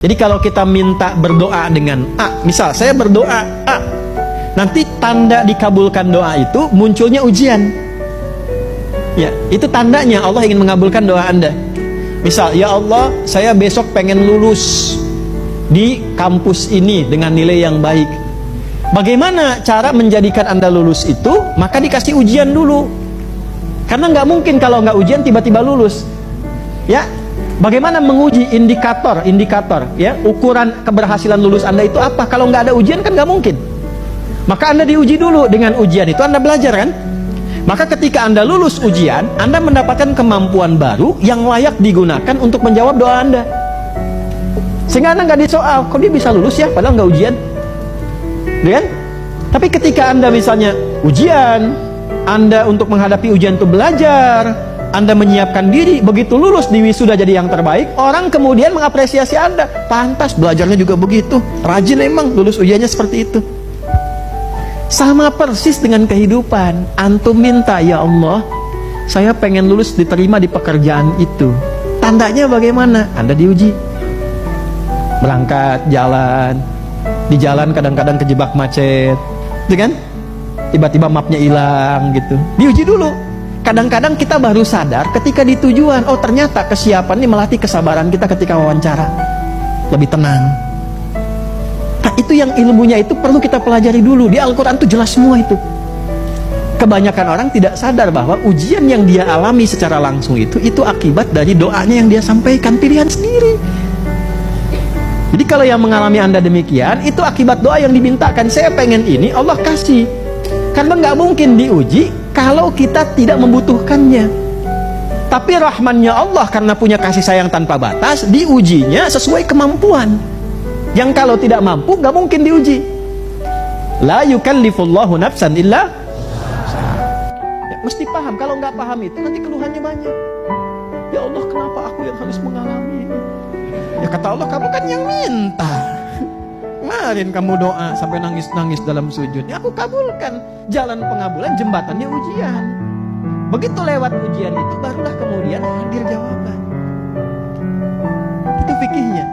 Jadi kalau kita minta berdoa dengan A, misal saya berdoa A, nanti tanda dikabulkan doa itu munculnya ujian. Ya, itu tandanya Allah ingin mengabulkan doa Anda. Misal, ya Allah, saya besok pengen lulus di kampus ini dengan nilai yang baik. Bagaimana cara menjadikan Anda lulus itu? Maka dikasih ujian dulu. Karena nggak mungkin kalau nggak ujian tiba-tiba lulus. Ya, bagaimana menguji indikator, ya, ukuran keberhasilan lulus Anda itu apa? Kalau nggak ada ujian kan nggak mungkin. Maka Anda diuji dulu, dengan ujian itu Anda belajar kan? Maka ketika Anda lulus ujian, Anda mendapatkan kemampuan baru yang layak digunakan untuk menjawab doa Anda. Sehingga Anda nggak disoal, kok dia bisa lulus ya, padahal nggak ujian. Kan? Tapi ketika Anda misalnya ujian, Anda untuk menghadapi ujian itu belajar, Anda menyiapkan diri, begitu lulus di wisuda jadi yang terbaik, orang kemudian mengapresiasi Anda. Pantas belajarnya juga begitu, rajin emang, lulus ujiannya seperti itu. Sama persis dengan kehidupan. Antum minta, ya Allah, saya pengen lulus diterima di pekerjaan itu. Tandanya bagaimana? Anda diuji. Berangkat jalan, di jalan kadang-kadang kejebak macet, gitu kan? Tiba-tiba mapnya hilang gitu. Diuji dulu. Kadang-kadang kita baru sadar ketika di tujuan. Oh, ternyata kesiapan ini melatih kesabaran kita ketika wawancara. Lebih tenang. Nah, itu yang ilmunya itu perlu kita pelajari dulu. Di Al-Quran itu jelas semua itu. Kebanyakan orang tidak sadar bahwa ujian yang dia alami secara langsung itu akibat dari doanya yang dia sampaikan, pilihan sendiri. Jadi kalau yang mengalami Anda demikian, itu akibat doa yang dimintakan. Saya pengen ini, Allah kasih. Karena nggak mungkin diuji kalau kita tidak membutuhkannya. Tapi rahmannya Allah karena punya kasih sayang tanpa batas, diujinya sesuai kemampuan. Yang kalau tidak mampu, nggak mungkin diuji. La yukallifullahu nafsan illa. Ya, mesti paham. Kalau nggak paham itu nanti keluhannya banyak. Ya Allah, kenapa aku yang harus mengalami ini? Ya kata Allah, kamu kan yang minta. Kemarin kamu doa sampai nangis-nangis dalam sujud. Ya aku kabulkan. Jalan pengabulan, jembatannya ujian. Begitu lewat ujian itu, barulah kemudian hadir jawaban. Itu fikihnya.